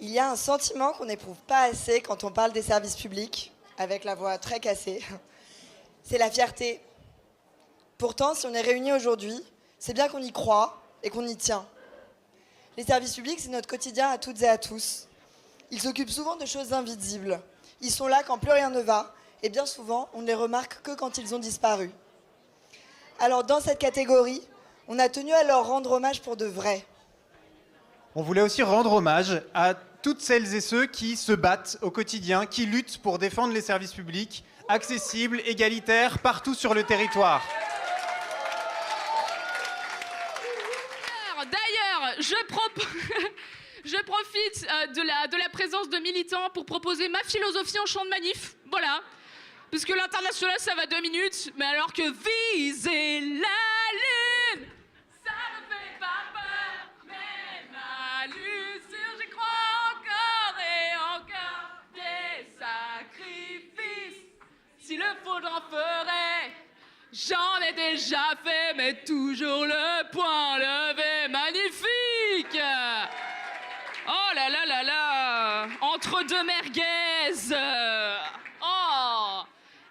Il y a un sentiment qu'on n'éprouve pas assez quand on parle des services publics, avec la voix très cassée. C'est la fierté. Pourtant, si on est réunis aujourd'hui, c'est bien qu'on y croit et qu'on y tient. Les services publics, c'est notre quotidien à toutes et à tous. Ils s'occupent souvent de choses invisibles. Ils sont là quand plus rien ne va, et bien souvent, on ne les remarque que quand ils ont disparu. Alors, dans cette catégorie, on a tenu à leur rendre hommage pour de vrai. On voulait aussi rendre hommage à toutes celles et ceux qui se battent au quotidien, qui luttent pour défendre les services publics accessibles, égalitaires, partout sur le territoire. D'ailleurs, je profite de la présence de militants pour proposer ma philosophie en chant de manif. Voilà. Parce que l'international, ça va 2 minutes, mais alors que viser la lune, ça me fait pas peur, mais ma lucille, j'y crois encore et encore des sacrifices. S'il le faut, j'en ferai. J'en ai déjà fait, mais toujours le poing levé, magnifique. Oh là là là là, entre deux merguez. Oh.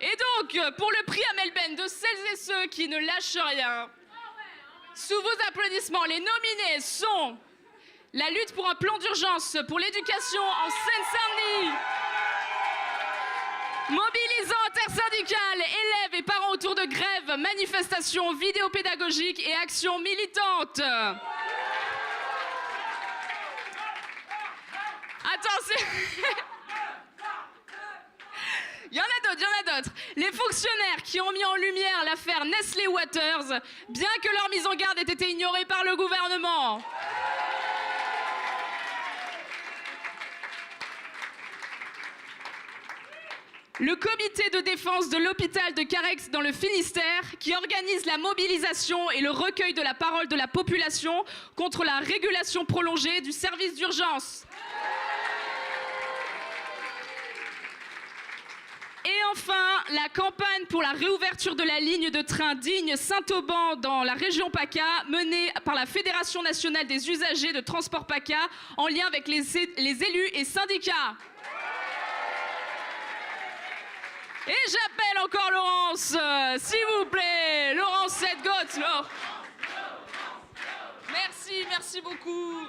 Et donc, pour le prix Amel Ben de celles et ceux qui ne lâchent rien, sous vos applaudissements, les nominés sont la lutte pour un plan d'urgence pour l'éducation en Seine-Saint-Denis, mobilisant intersyndicales, élèves et parents autour de grèves, manifestations, vidéos pédagogiques et actions militantes. Attention. Il y en a d'autres. Les fonctionnaires qui ont mis en lumière l'affaire Nestlé Waters, bien que leur mise en garde ait été ignorée par le gouvernement. Le comité de défense de l'hôpital de Carhaix dans le Finistère, qui organise la mobilisation et le recueil de la parole de la population contre la régulation prolongée du service d'urgence. Et enfin, la campagne pour la réouverture de la ligne de train Digne-Saint-Auban dans la région PACA, menée par la Fédération nationale des usagers de transport PACA, en lien avec les élus et syndicats. Et j'appelle encore Laurence, s'il vous plaît, Laurence Sedgott. Merci beaucoup.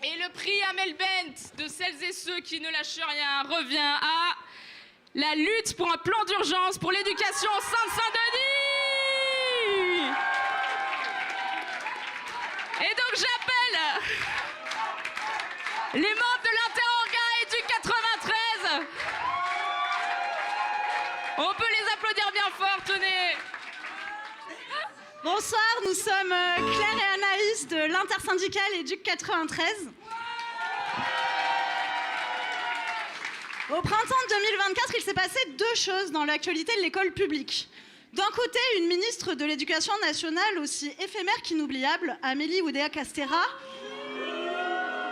Et le prix Amel Bent de celles et ceux qui ne lâchent rien revient à la lutte pour un plan d'urgence pour l'éducation en Seine-Saint-Denis. Et donc j'appelle les membres de l'Interorga et du 93. On peut les applaudir bien fort, tenez. Bonsoir, nous sommes Claire et Anaïs de l'intersyndicale Éduc 93. Au printemps 2024, il s'est passé 2 choses dans l'actualité de l'école publique. D'un côté, une ministre de l'Éducation nationale aussi éphémère qu'inoubliable, Amélie Oudéa-Castéra,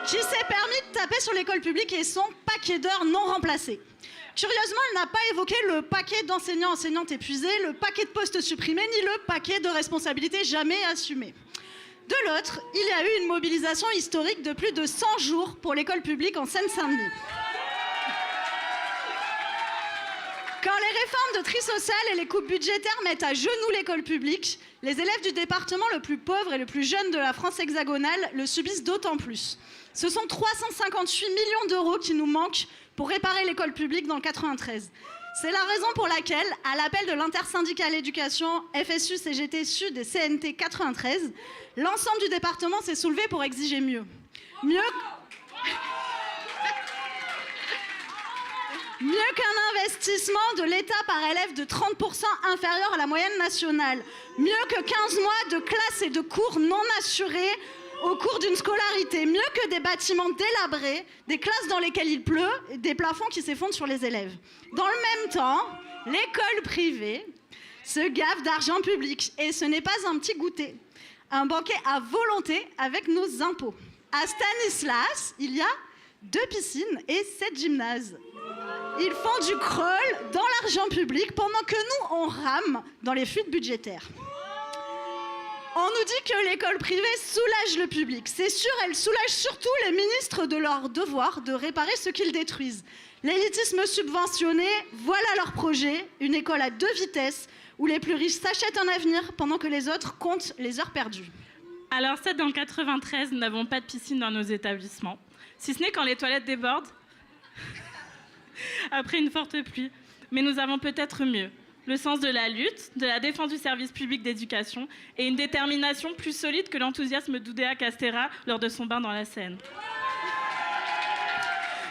qui s'est permis de taper sur l'école publique et son paquet d'heures non remplacées. Curieusement, elle n'a pas évoqué le paquet d'enseignants-enseignantes épuisés, le paquet de postes supprimés, ni le paquet de responsabilités jamais assumées. De l'autre, il y a eu une mobilisation historique de plus de 100 jours pour l'école publique en Seine-Saint-Denis. Quand les réformes de tri social et les coupes budgétaires mettent à genoux l'école publique, les élèves du département le plus pauvre et le plus jeune de la France hexagonale le subissent d'autant plus. Ce sont 358 millions d'euros qui nous manquent pour réparer l'école publique dans le 93. C'est la raison pour laquelle, à l'appel de l'intersyndicale éducation FSU, CGT Sud et CNT 93, l'ensemble du département s'est soulevé pour exiger mieux. Mieux qu'un investissement de l'État par élève de 30% inférieur à la moyenne nationale. Mieux que 15 mois de classes et de cours non assurés au cours d'une scolarité. Mieux que des bâtiments délabrés, des classes dans lesquelles il pleut, et des plafonds qui s'effondrent sur les élèves. Dans le même temps, l'école privée se gave d'argent public. Et ce n'est pas un petit goûter. Un banquet à volonté avec nos impôts. À Stanislas, il y a 2 piscines et 7 gymnases. Ils font du crawl dans l'argent public pendant que nous, on rame dans les fuites budgétaires. On nous dit que l'école privée soulage le public. C'est sûr, elle soulage surtout les ministres de leur devoir de réparer ce qu'ils détruisent. L'élitisme subventionné, voilà leur projet, une école à 2 vitesses où les plus riches s'achètent un avenir pendant que les autres comptent les heures perdues. Alors ça, dans le 93, nous n'avons pas de piscine dans nos établissements, si ce n'est quand les toilettes débordent après une forte pluie. Mais nous avons peut-être mieux. Le sens de la lutte, de la défense du service public d'éducation et une détermination plus solide que l'enthousiasme d'Oudéa Castéra lors de son bain dans la Seine.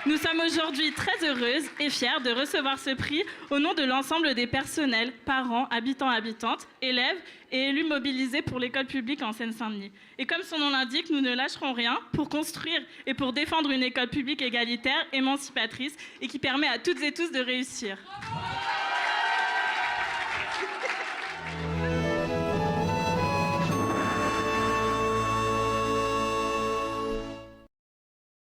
Nous sommes aujourd'hui très heureuses et fières de recevoir ce prix au nom de l'ensemble des personnels, parents, habitants, habitantes, élèves et élus mobilisés pour l'école publique en Seine-Saint-Denis. Et comme son nom l'indique, nous ne lâcherons rien pour construire et pour défendre une école publique égalitaire, émancipatrice et qui permet à toutes et tous de réussir.